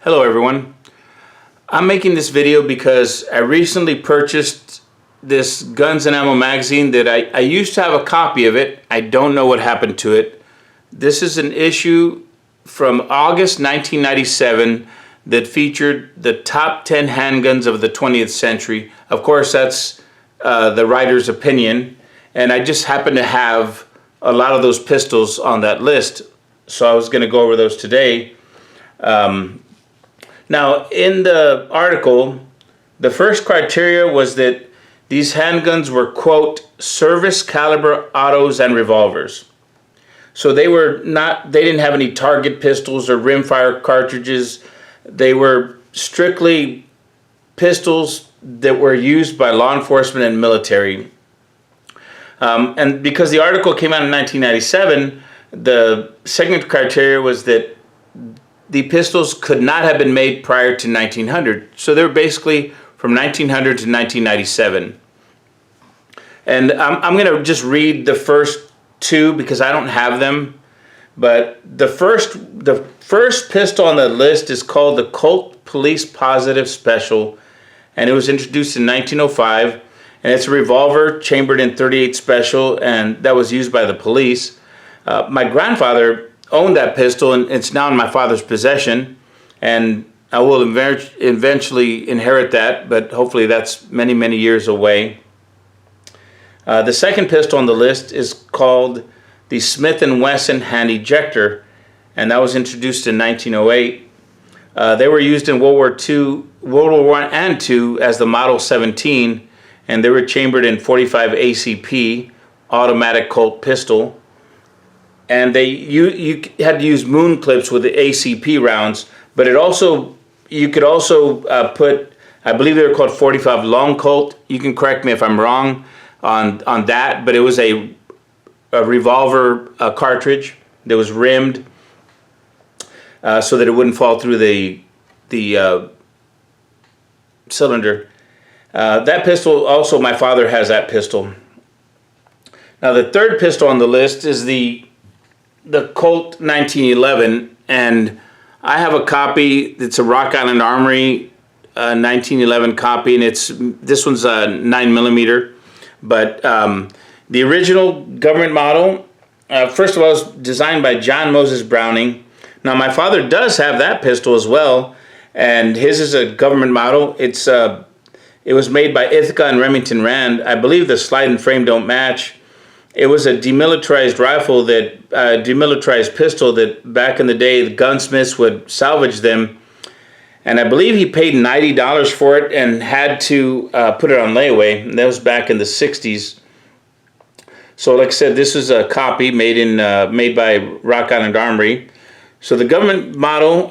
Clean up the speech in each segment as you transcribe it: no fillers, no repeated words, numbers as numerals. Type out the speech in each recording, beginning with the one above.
Hello everyone. I'm making this video because I recently purchased this Guns and Ammo magazine that I used to have a copy of it. I don't know what happened to it. This is an issue from August 1997 that featured the top 10 handguns of the 20th century. Of course, that's the writer's opinion, and I just happen to have a lot of those pistols on that list, so I was going to go over those today. Now, in the article, the first criteria was that these handguns were, quote, service caliber autos and revolvers. So they didn't have any target pistols or rimfire cartridges. They were strictly pistols that were used by law enforcement and military. And because the article came out in 1997, the second criteria was that the pistols could not have been made prior to 1900. So they were basically from 1900 to 1997. And I'm going to just read the first two because I don't have them. But the first pistol on the list is called the Colt Police Positive Special, and it was introduced in 1905. And it's a revolver chambered in .38 Special, and that was used by the police. My grandfather owned that pistol, and it's now in my father's possession, and I will eventually inherit that, but hopefully that's many, many years away. The second pistol on the list is called the Smith & Wesson Hand Ejector, and that was introduced in 1908. They were used in World War I and II as the Model 17, and they were chambered in .45 ACP, automatic Colt pistol. And you had to use moon clips with the ACP rounds, but you could also put, I believe they were called .45 long Colt. You can correct me if I'm wrong on that, but it was a revolver cartridge that was rimmed so that it wouldn't fall through the cylinder. That pistol, also my father has that pistol. Now the third pistol on the list is the Colt 1911, and I have a copy. It's a Rock Island Armory 1911 copy, and this one's a 9mm. But the original government model, first of all, was designed by John Moses Browning. Now my father does have that pistol as well, and his is a government model. It was made by Ithaca and Remington Rand. I believe the slide and frame don't match. It was a demilitarized rifle demilitarized pistol that back in the day the gunsmiths would salvage them, and I believe he paid $90 for it and had to put it on layaway. And that was back in the 60s. So like I said, this is a copy made by Rock Island Armory. So the government model,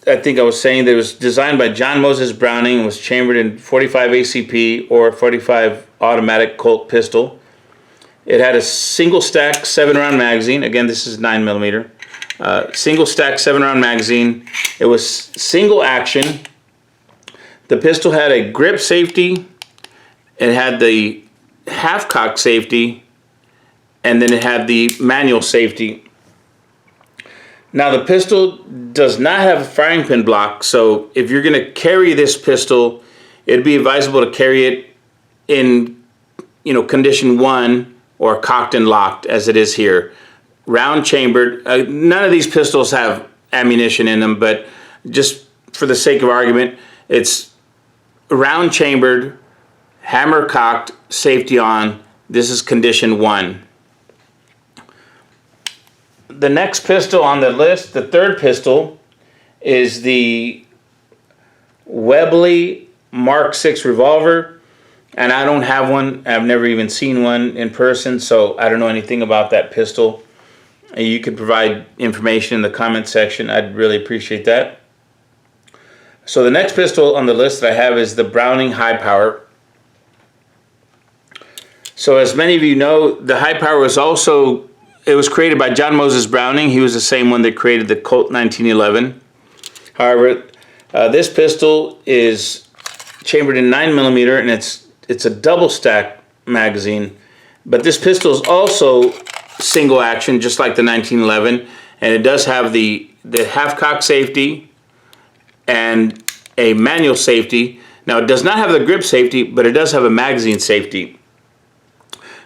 I think I was saying that it was designed by John Moses Browning and was chambered in .45 ACP or .45 automatic Colt pistol. It had a single stack 7-round magazine. Again, this is 9mm. Single stack 7-round magazine. It was single action. The pistol had a grip safety. It had the half cock safety, and then it had the manual safety. Now the pistol does not have a firing pin block, so if you're going to carry this pistol, it'd be advisable to carry it in, condition 1 or cocked and locked as it is here. Round chambered. None of these pistols have ammunition in them, but just for the sake of argument, it's round chambered, hammer cocked, safety on. This is condition 1. The next pistol on the list, the third pistol, is the Webley Mark 6 revolver. And I don't have one. I've never even seen one in person, so I don't know anything about that pistol. You could provide information in the comment section. I'd really appreciate that. So the next pistol on the list that I have is the Browning High Power. So as many of you know, the High Power was created by John Moses Browning. He was the same one that created the Colt 1911. However, this pistol is chambered in 9mm, and it's a double stack magazine, but this pistol is also single action, just like the 1911, and it does have the half cock safety, and a manual safety. Now it does not have the grip safety, but it does have a magazine safety.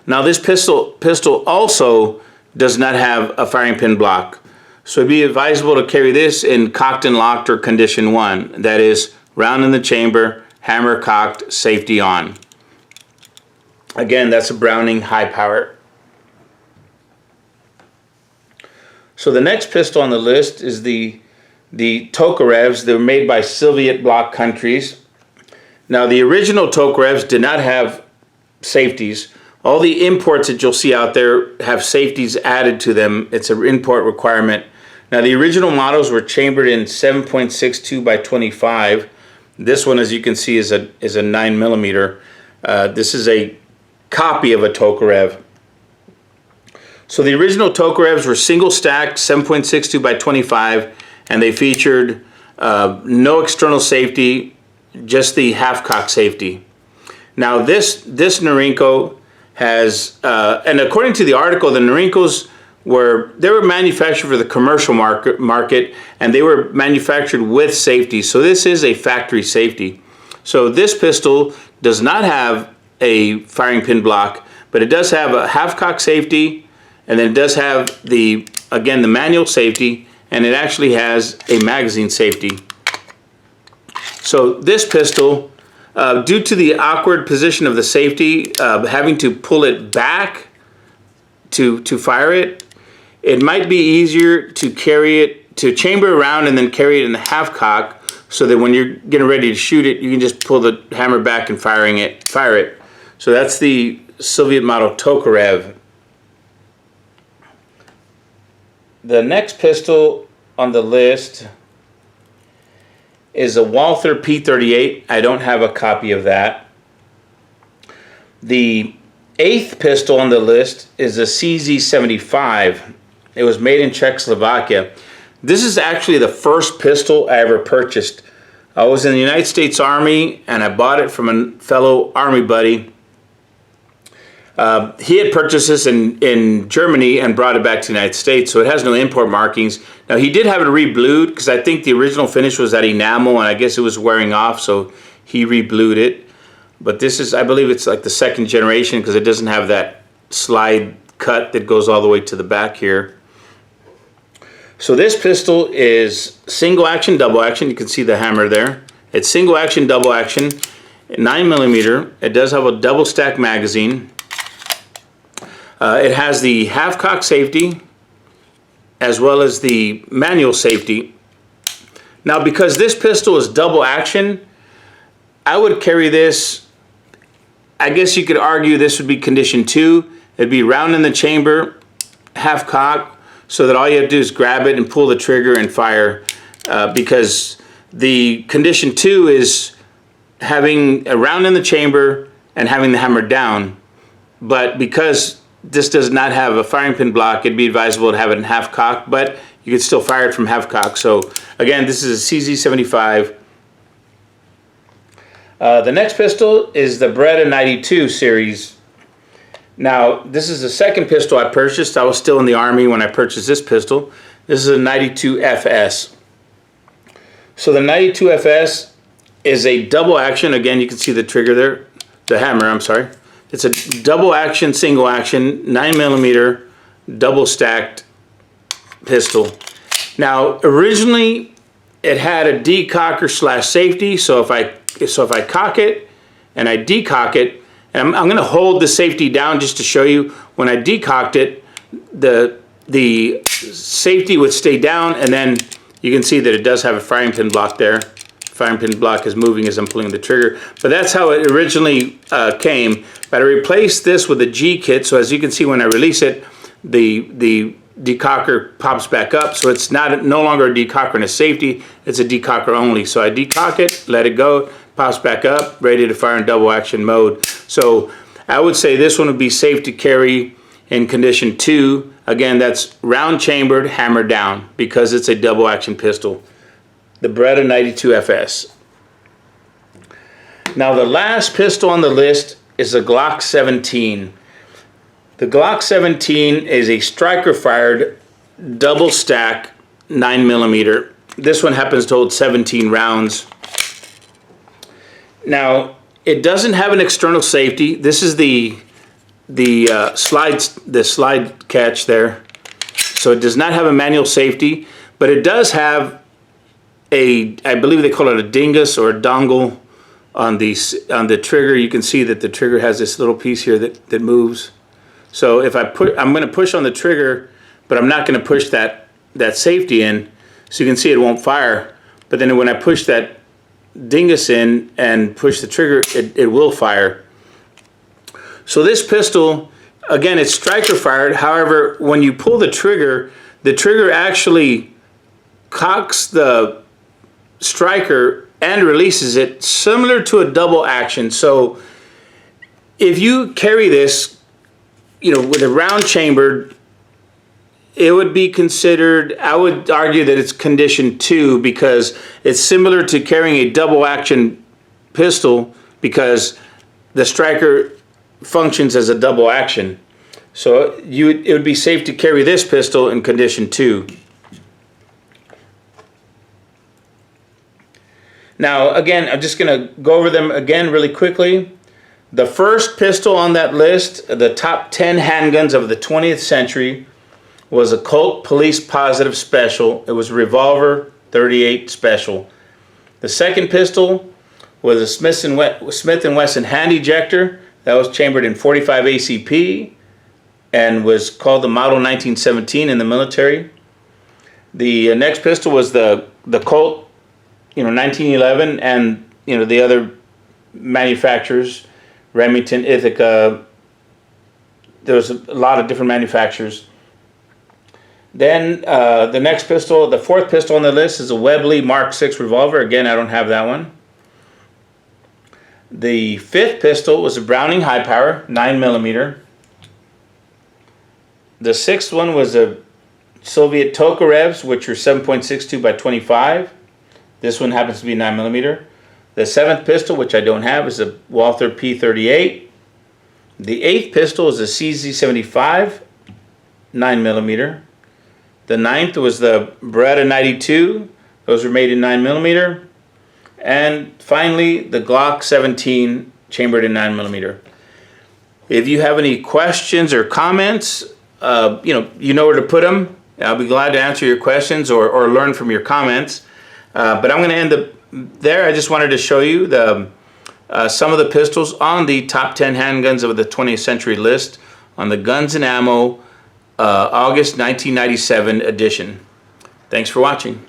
Now this pistol also does not have a firing pin block. So it'd be advisable to carry this in cocked and locked or condition 1. That is, round in the chamber, hammer cocked, safety on. Again, that's a Browning high power. So the next pistol on the list is the Tokarevs. They were made by Soviet bloc countries. Now the original Tokarevs did not have safeties. All the imports that you'll see out there have safeties added to them. It's an import requirement. Now the original models were chambered in 7.62 by 25. This one, as you can see, is a 9mm. This is a copy of a Tokarev. So the original Tokarevs were single stacked 7.62 by 25, and they featured no external safety, just the half cock safety. Now this Norinco has, and according to the article, the Norincos were manufactured for the commercial market, and they were manufactured with safety. So this is a factory safety. So this pistol does not have a firing pin block, but it does have a half cock safety, and then it does have the manual safety, and it actually has a magazine safety. So this pistol, due to the awkward position of the safety, having to pull it back to fire it, it might be easier to carry it, to chamber around and then carry it in the half cock, so that when you're getting ready to shoot it, you can just pull the hammer back and fire it. So that's the Soviet model Tokarev. The next pistol on the list is a Walther P38. I don't have a copy of that. The 8th pistol on the list is a CZ75. It was made in Czechoslovakia. This is actually the first pistol I ever purchased. I was in the United States Army, and I bought it from a fellow Army buddy. He had purchased this in Germany and brought it back to the United States, so it has no import markings. Now, he did have it re-blued, because I think the original finish was that enamel, and I guess it was wearing off, so he re-blued it. But this is, I believe it's like the 2nd generation, because it doesn't have that slide cut that goes all the way to the back here. So this pistol is single action, double action. You can see the hammer there. It's single action, double action, 9mm. It does have a double stack magazine. It has the half cock safety as well as the manual safety. Now, because this pistol is double action, I would carry this. I guess you could argue this would be condition 2. It'd be round in the chamber, half cock, so that all you have to do is grab it and pull the trigger and fire, because the condition 2 is having a round in the chamber and having the hammer down. But because this does not have a firing pin block, it'd be advisable to have it in half cock, but you could still fire it from half cock. So again, this is a CZ75. The next pistol is the Beretta 92 series. Now, this is the second pistol I purchased. I was still in the Army when I purchased this pistol. This is a 92 FS. So the 92 FS is a double action. Again, you can see the trigger there, the hammer, I'm sorry. It's a double action, single action, 9mm, double stacked pistol. Now, originally, it had a decocker slash safety. So if I cock it and I decock it, and I'm going to hold the safety down just to show you. When I decocked it, the safety would stay down, and then you can see that it does have a firing pin block there. Firing pin block is moving as I'm pulling the trigger. But that's how it originally came. But I replaced this with a G kit, so as you can see when I release it, the decocker pops back up. So it's no longer a decocker and a safety, it's a decocker only. So I decock it, let it go, pops back up, ready to fire in double action mode. So I would say this one would be safe to carry in condition 2. Again, that's round chambered, hammer down, because it's a double action pistol. The Beretta 92 FS. Now the last pistol on the list is a Glock 17. The Glock 17 is a striker fired double stack 9mm This one happens to hold 17 rounds. Now, it doesn't have an external safety. This is the slide catch there. So it does not have a manual safety, but it does have a, I believe they call it a dingus or a dongle on the trigger. You can see that the trigger has this little piece here that moves. So if I'm going to push on the trigger, but I'm not going to push that safety in, so you can see it won't fire. But then when I push that dingus in and push the trigger, it will fire. So this pistol, again, it's striker fired. However, when you pull the trigger actually cocks the striker and releases it, similar to a double action. So if you carry this, with a round chambered, it would be considered, I would argue that it's condition 2, because it's similar to carrying a double action pistol, because the striker functions as a double action. So it would be safe to carry this pistol in condition 2. Now, again, I'm just going to go over them again really quickly. The first pistol on that list, the top 10 handguns of the 20th century, was a Colt Police Positive Special. It was a revolver 38 Special. The second pistol was a Smith & Wesson hand ejector that was chambered in 45 ACP and was called the Model 1917 in the military. The next pistol was the Colt 1911, and the other manufacturers, Remington, Ithaca. There was a lot of different manufacturers. Then the next pistol, the fourth pistol on the list, is a Webley Mark 6 revolver. Again, I don't have that one. The fifth pistol was a Browning High Power 9mm. The sixth one was a Soviet Tokarevs, which are 7.62 by 25. This one happens to be 9mm. The seventh pistol, which I don't have, is a Walther P38. The eighth pistol is a CZ75 9mm. The ninth was the Beretta 92. Those were made in 9mm. And finally, the Glock 17 chambered in 9mm. If you have any questions or comments, you know where to put them. I'll be glad to answer your questions or learn from your comments. But I'm going to end there. I just wanted to show you some of the pistols on the top 10 handguns of the 20th century list on the Guns and Ammo August 1997 edition. Thanks for watching.